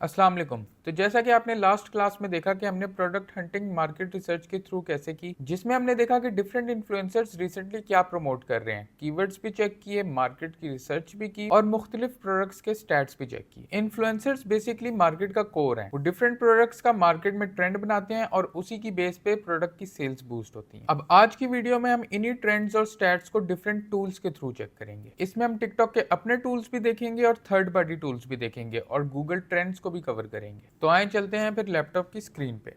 अस्सलाम वालेकुम। तो जैसा कि आपने लास्ट क्लास में देखा कि हमने प्रोडक्ट हंटिंग मार्केट रिसर्च के थ्रू कैसे की, जिसमें हमने देखा कि डिफरेंट इन्फ्लुएंसर्स रिसेंटली क्या प्रमोट कर रहे हैं, कीवर्ड्स भी चेक किए, मार्केट की रिसर्च भी की और मुख्तलिफ प्रोडक्ट्स के स्टैट्स भी चेक किए। इन्फ्लुएंसर्स बेसिकली मार्केट का कोर है। वो डिफरेंट प्रोडक्ट्स का मार्केट में ट्रेंड बनाते हैं और उसी की बेस पे प्रोडक्ट की सेल्स बूस्ट होती है। अब आज की वीडियो में हम इन्हीं ट्रेंड्स और स्टैट्स को डिफरेंट टूल्स के थ्रू चेक करेंगे। इसमें हम टिकटॉक के अपने टूल्स भी देखेंगे और थर्ड पार्टी टूल्स भी देखेंगे और गूगल ट्रेंड्स को भी कवर करेंगे। तो आए चलते हैं फिर लैपटॉप की स्क्रीन पे।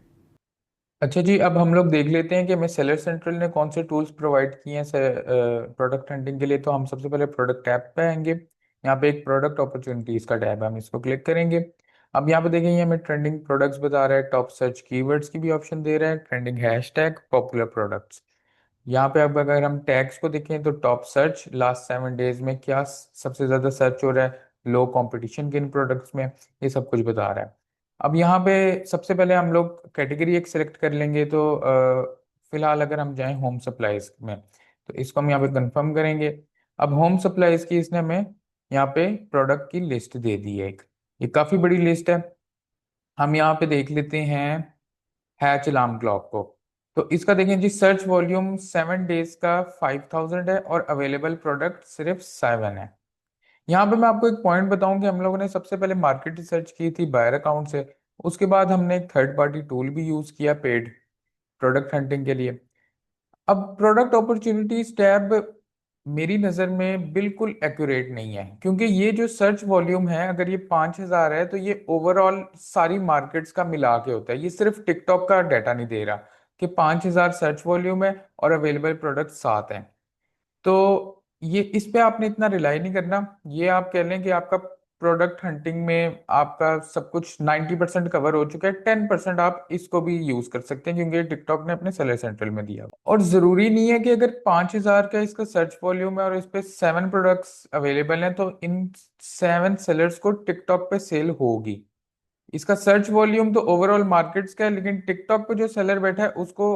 अच्छा जी, अब हम लोग देख लेते हैं कि हमें सेलर सेंट्रल ने कौन से टूल्स प्रोवाइड किए हैं प्रोडक्ट हंटिंग के लिए। तो हम सबसे पहले प्रोडक्ट टैब पे आएंगे। यहाँ पे एक प्रोडक्ट अपॉर्चुनिटीज का टैब है, हम इसको क्लिक करेंगे। अब यहाँ पे देखेंगे हमें ट्रेंडिंग प्रोडक्ट्स बता रहा है, टॉप सर्च कीवर्ड्स की भी ऑप्शन दे रहा है, ट्रेंडिंग हैशटैग, पॉपुलर प्रोडक्ट्स। यहाँ पे अब अगर हम टैग्स को देखें तो टॉप सर्च लास्ट 7 डेज में क्या सबसे ज्यादा सर्च हो रहा है, लो कंपटीशन किन प्रोडक्ट्स में, ये सब कुछ बता रहा है। अब यहाँ पे सबसे पहले हम लोग कैटेगरी एक सिलेक्ट कर लेंगे। तो फिलहाल अगर हम जाएं होम सप्लाईज में, तो इसको हम यहाँ पे कंफर्म करेंगे। अब होम सप्लाईज की इसने हमें यहाँ पे प्रोडक्ट की लिस्ट दे दी है एक। ये काफी बड़ी लिस्ट है। हम यहाँ पे देख लेते हैं हैच अलार्म क्लॉक को। तो इसका देखें जी, सर्च वॉल्यूम 7 डेज का 5000 है और अवेलेबल प्रोडक्ट सिर्फ 7 है। यहाँ पे मैं आपको एक पॉइंट बताऊं कि हम लोगों ने सबसे पहले मार्केट रिसर्च की थी बायर अकाउंट से। उसके बाद हमने एक थर्ड पार्टी टूल भी यूज किया पेड प्रोडक्ट हंटिंग के लिए। अब प्रोडक्ट अपॉर्चुनिटीज टैब मेरी नज़र में बिल्कुल एक्यूरेट नहीं है, क्योंकि ये जो सर्च वॉल्यूम है, अगर ये 5000 है तो ये ओवरऑल सारी मार्केट्स का मिला के होता है। ये सिर्फ टिकटॉक का डाटा नहीं दे रहा कि 5000 सर्च वॉल्यूम है और अवेलेबल प्रोडक्ट 7 हैं। तो ये इस पे आपने इतना रिलाई नहीं करना। ये आप कह लें कि आपका प्रोडक्ट हंटिंग में आपका सब कुछ 90% कवर हो चुका है। 10% आप इसको भी यूज कर सकते हैं, क्योंकि टिकटॉक ने अपने सेलर सेंट्रल में दिया। और जरूरी नहीं है कि अगर 5000 का इसका सर्च वॉल्यूम है और इस पे 7 प्रोडक्ट्स अवेलेबल हैं तो इन 7 सेलर्स को टिकटॉक पे सेल होगी। इसका सर्च वॉल्यूम तो ओवरऑल मार्केट्स का है, लेकिन टिकटॉक पे जो सेलर बैठा है उसको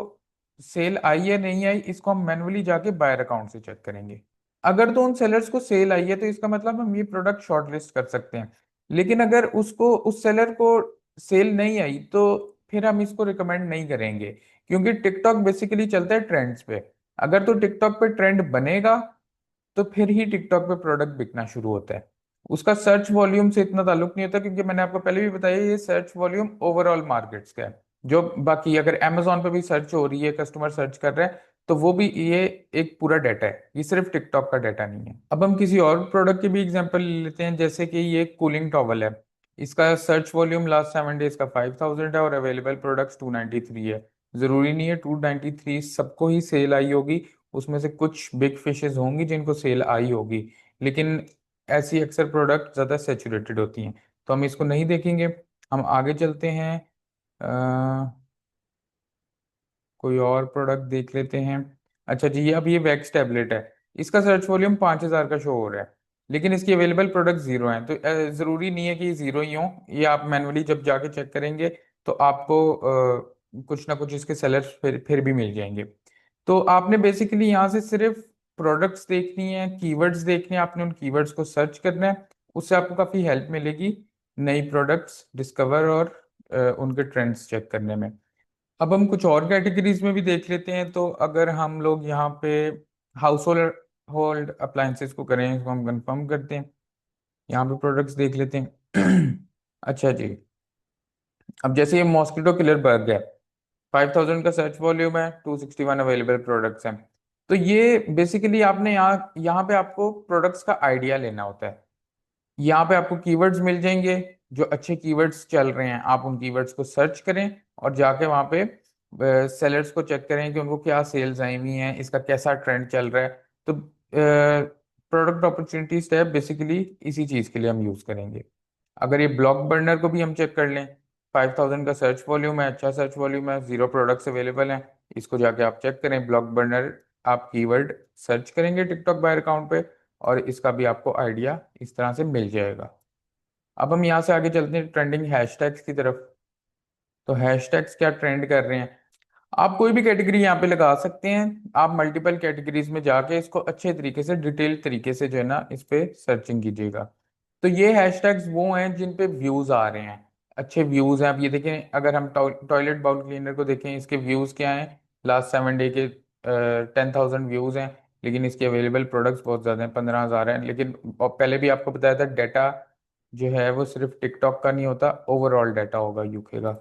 सेल आई है नहीं आई, इसको हम मैन्युअली जाके बायर अकाउंट से चेक करेंगे। अगर तो उन सेलर्स को सेल आई है तो इसका मतलब हम ये प्रोडक्ट शॉर्टलिस्ट कर सकते हैं। लेकिन अगर उसको उस सेलर को सेल नहीं आई तो फिर हम इसको रिकमेंड नहीं करेंगे, क्योंकि टिकटॉक बेसिकली चलता है ट्रेंड्स पे। अगर तो टिकटॉक पे ट्रेंड बनेगा तो फिर ही टिकटॉक पे प्रोडक्ट बिकना शुरू होता है। उसका सर्च वॉल्यूम से इतना ताल्लुक नहीं होता, क्योंकि मैंने आपको पहले भी बताया ये सर्च वॉल्यूम ओवरऑल मार्केट्स का है। जो बाकी अगर अमेजोन पे भी सर्च हो रही है, कस्टमर सर्च कर रहे हैं, तो वो भी ये एक पूरा डाटा है, ये सिर्फ टिकटॉक का डाटा नहीं है। अब हम किसी और प्रोडक्ट की भी एग्जांपल ले लेते हैं, जैसे कि ये कूलिंग टॉवल है। इसका सर्च वॉल्यूम लास्ट 7 डेज का 5000 है और अवेलेबल प्रोडक्ट्स 293 है। जरूरी नहीं है 293 सबको ही सेल आई होगी, उसमें से कुछ बिग फिशेस होंगी जिनको सेल आई होगी, लेकिन ऐसी अक्सर प्रोडक्ट ज़्यादा सेचुरेटेड होती हैं। तो हम इसको नहीं देखेंगे। हम आगे चलते हैं। कोई और प्रोडक्ट देख लेते हैं। अच्छा जी, ये अब ये वैक्स टैबलेट है। इसका सर्च वॉल्यूम 5000 का शो हो रहा है, लेकिन इसकी अवेलेबल प्रोडक्ट 0 हैं। तो ज़रूरी नहीं है कि ये 0 ही हो, ये आप मैनुअली जब जाके चेक करेंगे तो आपको कुछ ना कुछ इसके सेलर्स फिर भी मिल जाएंगे। तो आपने बेसिकली यहाँ से सिर्फ प्रोडक्ट्स देखनी है, कीवर्ड्स देखने हैं, आपने उन कीवर्ड्स को सर्च करना है। उससे आपको काफ़ी हेल्प मिलेगी नई प्रोडक्ट्स डिस्कवर और उनके ट्रेंड्स चेक करने में। अब हम कुछ और कैटेगरीज में भी देख लेते हैं। तो अगर हम लोग यहाँ पे हाउस होल्ड होल्ड अप्लायंसेस को करें, इसको हम कंफर्म करते हैं। यहाँ पे प्रोडक्ट्स देख लेते हैं। अच्छा जी, अब जैसे ये मॉस्किटो किलर बग है, 5000 का सर्च वॉल्यूम है, 261 अवेलेबल प्रोडक्ट्स हैं। तो ये बेसिकली आपने यहाँ यहाँ पे आपको प्रोडक्ट्स का आइडिया लेना होता है। यहाँ पे आपको कीवर्ड्स मिल जाएंगे, जो अच्छे कीवर्ड्स चल रहे हैं आप उन कीवर्ड्स को सर्च करें और जाके वहाँ पे सेलर्स को चेक करें कि उनको क्या सेल्स आई हुई हैं, इसका कैसा ट्रेंड चल रहा है। तो प्रोडक्ट अपॉर्चुनिटीज टैब बेसिकली इसी चीज़ के लिए हम यूज़ करेंगे। अगर ये ब्लॉक बर्नर को भी हम चेक कर लें, 5000 का सर्च वॉल्यूम है, अच्छा सर्च वॉल्यूम है, 0 प्रोडक्ट्स अवेलेबल हैं, इसको जाके आप चेक करें ब्लॉक बर्नर। आप कीवर्ड सर्च करेंगे टिकटॉक बायर अकाउंट पे और इसका भी आपको आइडिया इस तरह से मिल जाएगा। अब हम यहाँ से आगे चलते हैं ट्रेंडिंग हैशटैग्स की तरफ। तो हैशटैग्स क्या ट्रेंड कर रहे हैं, आप कोई भी कैटेगरी यहाँ पे लगा सकते हैं। आप मल्टीपल कैटेगरीज में जाके इसको अच्छे तरीके से डिटेल तरीके से जो है ना इस पे सर्चिंग कीजिएगा। तो ये हैशटैग्स वो हैं जिन पे व्यूज आ रहे हैं। अच्छे व्यूज हैं। आप ये देखें, अगर हम टॉयलेट बाउल क्लीनर को देखें, इसके व्यूज क्या हैं, लास्ट 7 डे के 10,000 व्यूज हैं। लेकिन इसके अवेलेबल प्रोडक्ट्स बहुत ज़्यादा हैं, 15,000 हैं। लेकिन और पहले भी आपको बताया था, डाटा जो है वो सिर्फ टिकटॉक का नहीं होता, ओवरऑल डाटा होगा यूके का।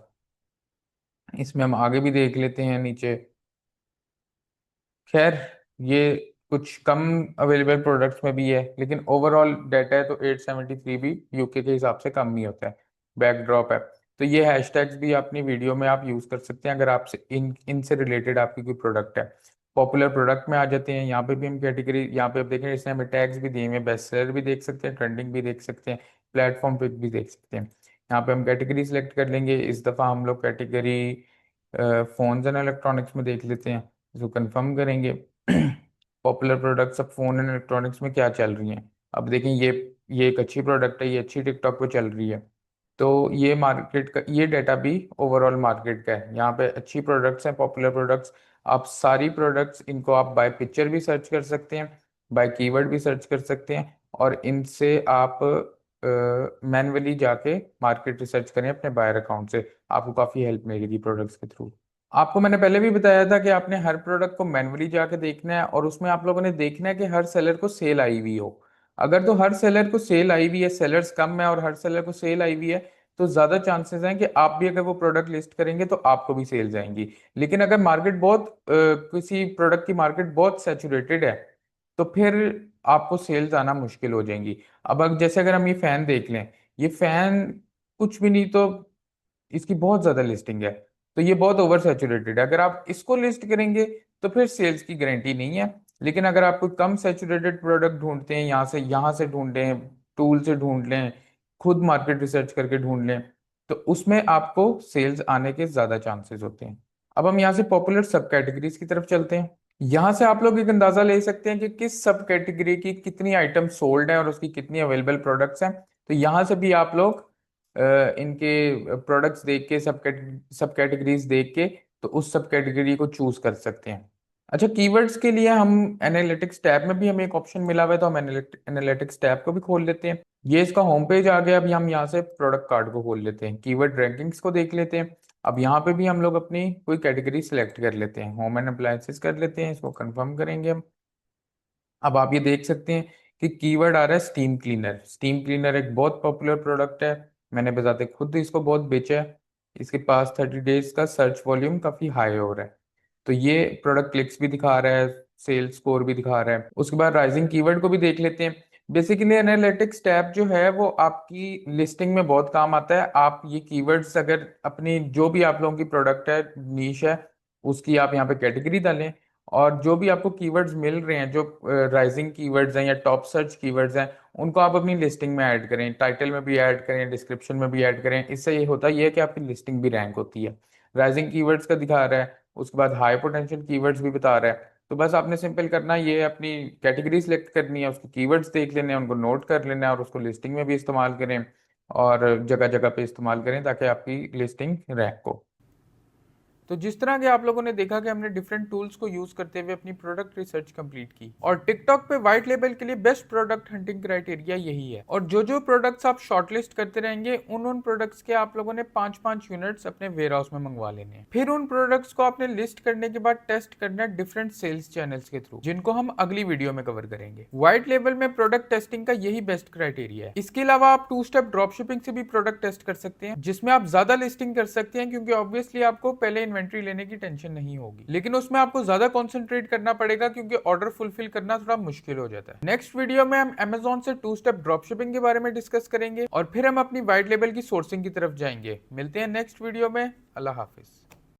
इसमें हम आगे भी देख लेते हैं नीचे। खैर, ये कुछ कम अवेलेबल प्रोडक्ट्स में भी है, लेकिन ओवरऑल डाटा है तो 873 भी यूके के हिसाब से कम ही होता है। बैकड्रॉप है। तो ये हैशटैग्स भी अपनी वीडियो में आप यूज कर सकते हैं, अगर आपसे इनसे रिलेटेड आपकी कोई प्रोडक्ट है। पॉपुलर प्रोडक्ट में आ जाते हैं, यहाँ पे भी हम कैटेगरी, यहाँ पे आप देखें इसने हमें टैग्स भी दिए हैं, बेस्ट सेलर भी देख सकते हैं, ट्रेंडिंग भी देख सकते हैं, प्लेटफॉर्म पे भी देख सकते हैं। यहाँ पे हम कैटेगरी सिलेक्ट कर लेंगे। इस दफ़ा हम लोग कैटेगरी फोन्स एंड इलेक्ट्रॉनिक्स में देख लेते हैं, इसको कंफर्म करेंगे। पॉपुलर प्रोडक्ट्स अब फोन एंड इलेक्ट्रॉनिक्स में क्या चल रही हैं। अब देखें, ये एक अच्छी प्रोडक्ट है, ये अच्छी टिकटॉक पे चल रही है। तो ये मार्केट का ये डाटा भी ओवरऑल मार्केट का है। यहाँ पे अच्छी प्रोडक्ट्स हैं, पॉपुलर प्रोडक्ट्स। आप सारी प्रोडक्ट्स इनको आप बाय पिक्चर भी सर्च कर सकते हैं, बाय कीवर्ड भी सर्च कर सकते हैं, और इनसे आप मैन्युअली जाके मार्केट रिसर्च करें अपने बायर अकाउंट से। आपको काफ़ी हेल्प मिलेगी प्रोडक्ट्स के थ्रू। आपको मैंने पहले भी बताया था कि आपने हर प्रोडक्ट को मैन्युअली जाके देखना है, और उसमें आप लोगों ने देखना है कि हर सेलर को सेल आई हुई हो। अगर तो हर सेलर को सेल आई हुई है, सेलर्स कम है और हर सेलर को सेल आई हुई है, तो ज्यादा चांसेस हैं कि आप भी अगर वो प्रोडक्ट लिस्ट करेंगे तो आपको भी सेल जाएंगी। लेकिन अगर मार्केट बहुत किसी प्रोडक्ट की मार्केट बहुत सैचुरेटेड है, तो फिर आपको सेल्स आना मुश्किल हो जाएंगी। जैसे अगर हम ये फैन देख लें, ये फैन कुछ भी नहीं तो इसकी बहुत ज्यादा लिस्टिंग है, तो ये बहुत ओवर सैचुरेटेड है। अगर आप इसको लिस्ट करेंगे तो फिर सेल्स की गारंटी नहीं है। लेकिन अगर आप कोई कम सैचुरेटेड प्रोडक्ट ढूंढते हैं, यहाँ से ढूंढ लें, टूल से ढूंढ लें, खुद मार्केट रिसर्च करके ढूंढ लें, तो उसमें आपको सेल्स आने के ज्यादा चांसेस होते हैं। अब हम यहाँ से पॉपुलर सब कैटेगरीज की तरफ चलते हैं। यहाँ से आप लोग एक अंदाजा ले सकते हैं कि किस सब कैटेगरी की कितनी आइटम सोल्ड है और उसकी कितनी अवेलेबल प्रोडक्ट्स हैं। तो यहाँ से भी आप लोग इनके प्रोडक्ट्स देख के, सब कैटेगरीज देख के, तो उस सब कैटेगरी को चूज कर सकते हैं। अच्छा, कीवर्ड्स के लिए हम एनालिटिक्स टैब में भी हमें एक ऑप्शन मिला हुआ है, तो हम एनालिटिक्स टैब को भी खोल लेते हैं। ये इसका होम पेज आ गया। अभी हम यहाँ से प्रोडक्ट कार्ड को खोल लेते हैं, कीवर्ड रैंकिंग्स को देख लेते हैं। अब यहाँ पे भी हम लोग अपनी कोई कैटेगरी सिलेक्ट कर लेते हैं, होम एंड अप्लायंसेस कर लेते हैं, इसको कंफर्म करेंगे हम। अब आप ये देख सकते हैं कि कीवर्ड आ रहा है स्टीम क्लीनर। स्टीम क्लीनर एक बहुत पॉपुलर प्रोडक्ट है, मैंने बताते खुद इसको बहुत बेचा है। इसके पास 30 डेज का सर्च वॉल्यूम काफी हाई हो रहा है। तो ये प्रोडक्ट क्लिक्स भी दिखा रहा है, सेल्स स्कोर भी दिखा रहा है। उसके बाद राइजिंग कीवर्ड को भी देख लेते हैं। बेसिकली एनालिटिक्स टैब जो है वो आपकी लिस्टिंग में बहुत काम आता है। आप ये कीवर्ड्स अगर अपनी जो भी आप लोगों की प्रोडक्ट है, नीश है, उसकी आप यहाँ पे कैटेगरी डालें, और जो भी आपको कीवर्ड्स मिल रहे हैं, जो राइजिंग कीवर्ड्स हैं या टॉप सर्च कीवर्ड्स हैं, उनको आप अपनी लिस्टिंग में ऐड करें, टाइटल में भी ऐड करें, डिस्क्रिप्शन में भी ऐड करें। इससे ये होता ये है कि आपकी लिस्टिंग भी रैंक होती है। राइजिंग कीवर्ड्स का दिखा रहा है, उसके बाद हाई पोटेंशियल कीवर्ड्स भी बता रहा है। तो बस आपने सिंपल करना है, ये अपनी कैटेगरी सेलेक्ट करनी है, उसके कीवर्ड्स देख लेने हैं, उनको नोट कर लेना है, और उसको लिस्टिंग में भी इस्तेमाल करें, और जगह जगह पे इस्तेमाल करें ताकि आपकी लिस्टिंग रैंक हो। तो जिस तरह के आप लोगों ने देखा कि हमने डिफरेंट टूल्स को यूज करते हुए अपनी प्रोडक्ट रिसर्च कंप्लीट की, और टिकटॉक पे व्हाइट लेबल के लिए बेस्ट प्रोडक्ट हंटिंग क्राइटेरिया यही है। और जो जो प्रोडक्ट्स आप शॉर्टलिस्ट करते रहेंगे, उन प्रोडक्ट्स के आप लोगों ने 5-5 यूनिट्स अपने वेयर हाउस में मंगवा लेने हैं। फिर उन प्रोडक्ट्स को आपने लिस्ट करने के बाद टेस्ट करना है डिफरेंट सेल्स चैनल्स के थ्रू, जिनको हम अगली वीडियो में कवर करेंगे। व्हाइट लेबल में प्रोडक्ट टेस्टिंग का यही बेस्ट क्राइटेरिया है। इसके अलावा आप 2 स्टेप ड्रॉप शिपिंग से भी प्रोडक्ट टेस्ट कर सकते हैं, जिसमें आप ज्यादा लिस्टिंग कर सकते हैं, क्योंकि ऑब्वियसली आपको पहले इन्वेंट्री लेने की टेंशन नहीं होगी। लेकिन उसमें आपको ज्यादा कॉन्सेंट्रेट करना पड़ेगा, क्योंकि ऑर्डर फुलफिल करना थोड़ा मुश्किल हो जाता है। नेक्स्ट वीडियो में हम Amazon से 2 स्टेप ड्रॉप शिपिंग के बारे में डिस्कस करेंगे, और फिर हम अपनी व्हाइट लेबल की सोर्सिंग की तरफ जाएंगे। मिलते हैं नेक्स्ट वीडियो में। अल्लाह हाफिज।